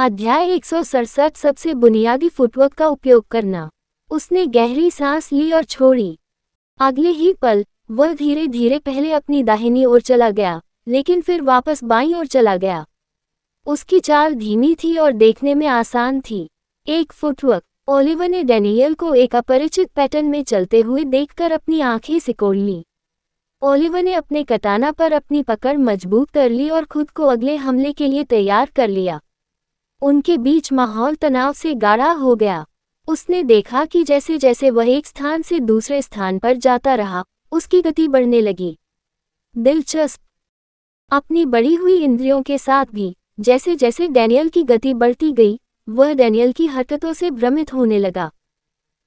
अध्याय 167 सबसे बुनियादी फुटवर्क का उपयोग करना। उसने गहरी सांस ली और छोड़ी। अगले ही पल वह धीरे धीरे पहले अपनी दाहिनी ओर चला गया, लेकिन फिर वापस बाईं ओर चला गया। उसकी चाल धीमी थी और देखने में आसान थी। एक फुटवर्क। ओलिवर ने डैनियल को एक अपरिचित पैटर्न में चलते हुए देखकर अपनी आंखें सिकोड़ ली। ओलिवर ने अपने कटाना पर अपनी पकड़ मजबूत कर ली और खुद को अगले हमले के लिए तैयार कर लिया। उनके बीच माहौल तनाव से गाढ़ा हो गया। उसने देखा कि जैसे जैसे वह एक स्थान से दूसरे स्थान पर जाता रहा, उसकी गति बढ़ने लगी। दिलचस्प। अपनी बढ़ी हुई इंद्रियों के साथ भी जैसे जैसे डैनियल की गति बढ़ती गई, वह डैनियल की हरकतों से भ्रमित होने लगा।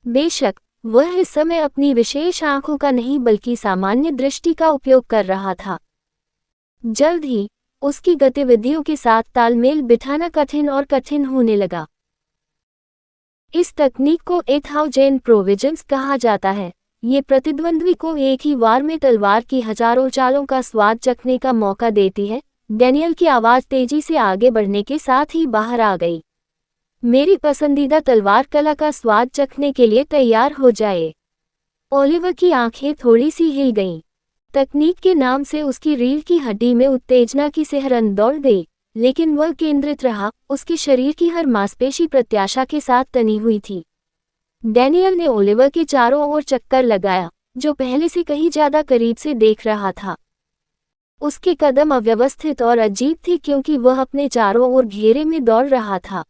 बेशक वह इस समय अपनी विशेष आंखों का नहीं बल्कि सामान्य दृष्टि का उपयोग कर रहा था। जल्द ही उसकी गतिविधियों के साथ तालमेल बिठाना कठिन और कठिन होने लगा। इस तकनीक को एथाउजेन प्रोविजंस कहा जाता है। ये प्रतिद्वंद्वी को एक ही वार में तलवार की हजारों चालों का स्वाद चखने का मौका देती है। डैनियल की आवाज़ तेजी से आगे बढ़ने के साथ ही बाहर आ गई। मेरी पसंदीदा तलवार कला का स्वाद चखने के लिए तैयार हो जाए। ओलिवर की आंखें थोड़ी सी हिल गईं। तकनीक के नाम से उसकी रीढ़ की हड्डी में उत्तेजना की सिहरन दौड़ गई, लेकिन वह केंद्रित रहा। उसके शरीर की हर मांसपेशी प्रत्याशा के साथ तनी हुई थी। डैनियल ने ओलिवर के चारों ओर चक्कर लगाया, जो पहले से कहीं ज्यादा करीब से देख रहा था। उसके कदम अव्यवस्थित और अजीब थे क्योंकि वह अपने चारों ओर घेरे में दौड़ रहा था।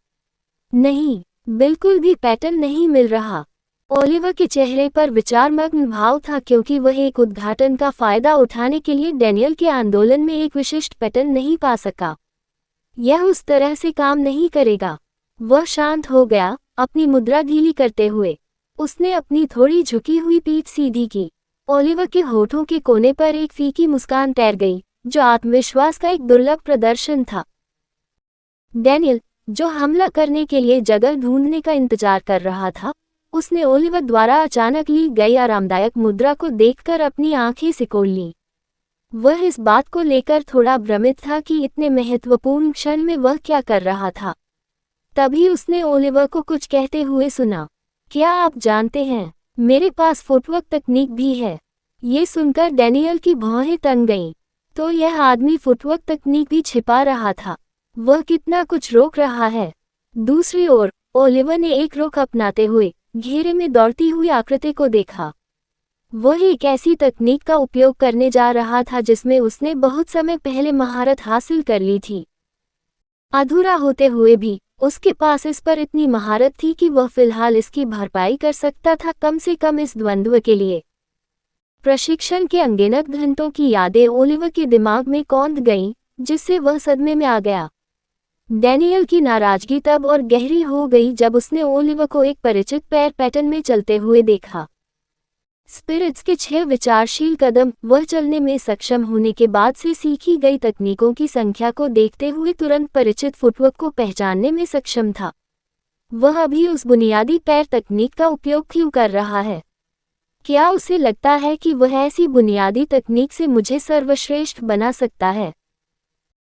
नहीं, बिल्कुल भी पैटर्न नहीं मिल रहा। ओलिवर के चेहरे पर विचारमग्न भाव था क्योंकि वह एक उद्घाटन का फायदा उठाने के लिए डैनियल के आंदोलन में एक विशिष्ट पैटर्न नहीं पा सका। यह उस तरह से काम नहीं करेगा। वह शांत हो गया, अपनी मुद्रा ढीली करते हुए। उसने अपनी थोड़ी झुकी हुई पीठ सीधी की। ओलिवर के होठों के कोने पर एक फीकी मुस्कान तैर गई, जो आत्मविश्वास का एक दुर्लभ प्रदर्शन था। डैनियल, जो हमला करने के लिए जगह ढूंढने का इंतजार कर रहा था, उसने ओलिवर द्वारा अचानक ली गई आरामदायक मुद्रा को देखकर अपनी आंखें सिकोड़ लीं। वह इस बात को लेकर थोड़ा भ्रमित था कि इतने महत्वपूर्ण क्षण में वह क्या कर रहा था। तभी उसने ओलिवर को कुछ कहते हुए सुना। क्या आप जानते हैं, मेरे पास फुटवर्क तकनीक भी है। ये सुनकर डैनियल की भौहें तन गईं। तो यह आदमी फुटवर्क तकनीक भी छिपा रहा था। वह कितना कुछ रोक रहा है। दूसरी ओर ओलिवर ने एक रुख अपनाते हुए घेरे में दौड़ती हुई आकृति को देखा। वह एक ऐसी तकनीक का उपयोग करने जा रहा था जिसमें उसने बहुत समय पहले महारत हासिल कर ली थी। अधूरा होते हुए भी उसके पास इस पर इतनी महारत थी कि वह फिलहाल इसकी भरपाई कर सकता था, कम से कम इस द्वंद्व के लिए। प्रशिक्षण के अनगिनत घंटों की यादें ओलिवर के दिमाग में कौंध गईं, जिससे वह सदमे में आ गया। डैनियल की नाराजगी तब और गहरी हो गई जब उसने ओलिवर को एक परिचित पैर पैटर्न में चलते हुए देखा। स्पिरिट्स के 6 विचारशील कदम वह चलने में सक्षम होने के बाद से सीखी गई तकनीकों की संख्या को देखते हुए तुरंत परिचित फुटवर्क को पहचानने में सक्षम था। वह अभी उस बुनियादी पैर तकनीक का उपयोग क्यों कर रहा है? क्या उसे लगता है कि वह ऐसी बुनियादी तकनीक से मुझे सर्वश्रेष्ठ बना सकता है?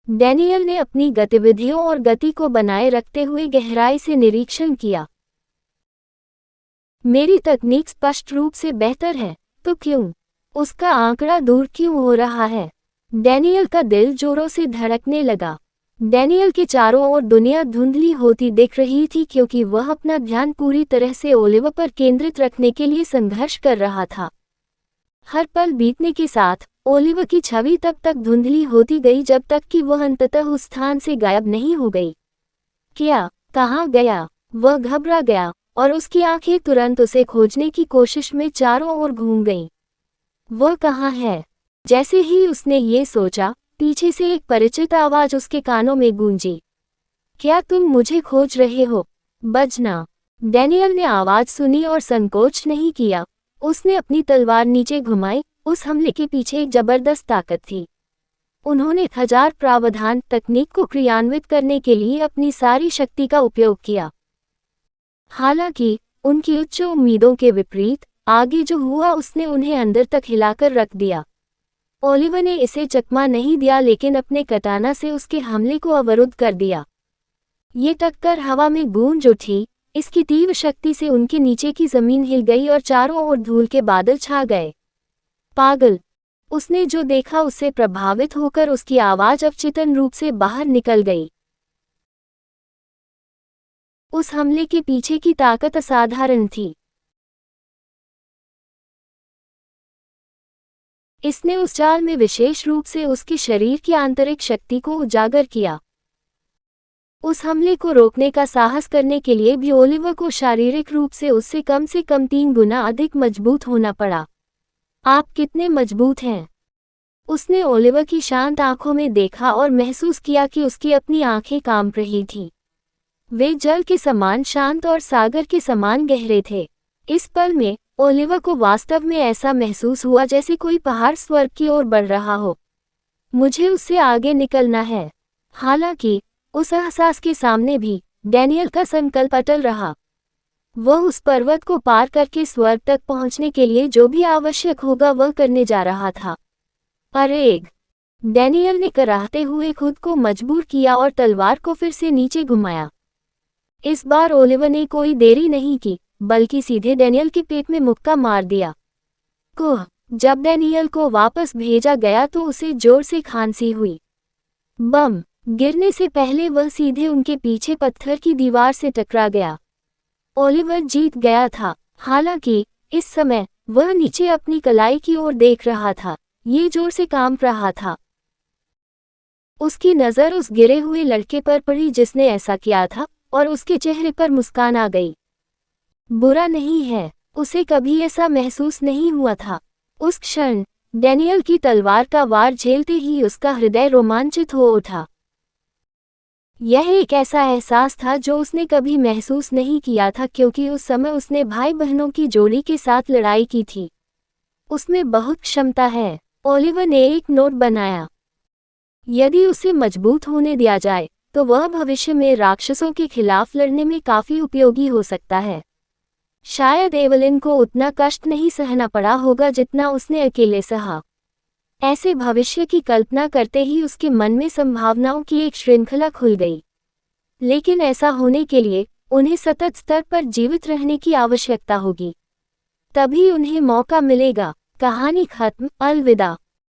डैनियल ने अपनी गतिविधियों और गति को बनाए रखते हुए गहराई से निरीक्षण किया। मेरी तकनीक स्पष्ट रूप से बेहतर है, तो क्यों? उसका आंकड़ा दूर क्यों हो रहा है? डैनियल का दिल जोरों से धड़कने लगा। डैनियल के चारों ओर दुनिया धुंधली होती दिख रही थी क्योंकि वह अपना ध्यान पूरी तरह से ओलिवर पर केंद्रित रखने के लिए संघर्ष कर रहा था। हर पल बीतने के साथ ओलिवर की छवि तब तक धुंधली होती गई जब तक कि वह अंततः उस स्थान से गायब नहीं हो गई। क्या? कहाँ गया? वह घबरा गया और उसकी आंखें तुरंत उसे खोजने की कोशिश में चारों ओर घूम गईं। वह कहाँ है? जैसे ही उसने ये सोचा, पीछे से एक परिचित आवाज उसके कानों में गूंजी। क्या तुम मुझे खोज रहे हो? बजना। डैनियल ने आवाज सुनी और संकोच नहीं किया। उसने अपनी तलवार नीचे घुमाई। उस हमले के पीछे एक जबरदस्त ताकत थी। उन्होंने 1000 प्रावधान तकनीक को क्रियान्वित करने के लिए अपनी सारी शक्ति का उपयोग किया। हालांकि उनकी उच्च उम्मीदों के विपरीत आगे जो हुआ उसने उन्हें अंदर तक हिलाकर रख दिया। ओलिवर ने इसे चकमा नहीं दिया लेकिन अपने कटाना से उसके हमले को अवरुद्ध कर दिया। ये टक्कर हवा में गूंज उठी। इसकी तीव्र शक्ति से उनके नीचे की जमीन हिल गई और चारों ओर धूल के बादल छा गए। पागल! उसने जो देखा उससे प्रभावित होकर उसकी आवाज अवचेतन रूप से बाहर निकल गई। उस हमले के पीछे की ताकत असाधारण थी। इसने उस चाल में विशेष रूप से उसके शरीर की आंतरिक शक्ति को उजागर किया। उस हमले को रोकने का साहस करने के लिए भी ओलिवर को शारीरिक रूप से उससे कम 3 गुना अधिक मजबूत होना पड़ा। आप कितने मजबूत हैं? उसने ओलिवर की शांत आंखों में देखा और महसूस किया कि उसकी अपनी आंखें काम रही थीं। वे जल के समान शांत और सागर के समान गहरे थे। इस पल में ओलिवर को वास्तव में ऐसा महसूस हुआ जैसे कोई पहाड़ स्वर्ग की ओर बढ़ रहा हो। मुझे उससे आगे निकलना है। हालांकि उस एहसास के सामने भी डैनियल का संकल्प अटल रहा। वह उस पर्वत को पार करके स्वर्ग तक पहुंचने के लिए जो भी आवश्यक होगा वह करने जा रहा था। परेग! डैनियल ने कराहते हुए खुद को मजबूर किया और तलवार को फिर से नीचे घुमाया। इस बार ओलिवर ने कोई देरी नहीं की, बल्कि सीधे डैनियल के पेट में मुक्का मार दिया। जब डैनियल को वापस भेजा गया तो उसे जोर से खांसी हुई। बम गिरने से पहले वह सीधे उनके पीछे पत्थर की दीवार से टकरा गया। ओलिवर जीत गया था। हालांकि इस समय वह नीचे अपनी कलाई की ओर देख रहा था। ये जोर से कांप रहा था। उसकी नज़र उस गिरे हुए लड़के पर पड़ी जिसने ऐसा किया था, और उसके चेहरे पर मुस्कान आ गई। बुरा नहीं है, उसे कभी ऐसा महसूस नहीं हुआ था। उस क्षण डैनियल की तलवार का वार झेलते ही उसका हृदय रोमांचित हो उठा। यह एक ऐसा एहसास था जो उसने कभी महसूस नहीं किया था, क्योंकि उस समय उसने भाई बहनों की जोड़ी के साथ लड़ाई की थी। उसमें बहुत क्षमता है। ओलिवर ने एक नोट बनाया। यदि उसे मजबूत होने दिया जाए तो वह भविष्य में राक्षसों के खिलाफ लड़ने में काफी उपयोगी हो सकता है। शायद एवलिन को उतना कष्ट नहीं सहना पड़ा होगा जितना उसने अकेले सहा। ऐसे भविष्य की कल्पना करते ही उसके मन में संभावनाओं की एक श्रृंखला खुल गई। लेकिन ऐसा होने के लिए उन्हें सतत स्तर पर जीवित रहने की आवश्यकता होगी। तभी उन्हें मौका मिलेगा। कहानी खत्म। अलविदा।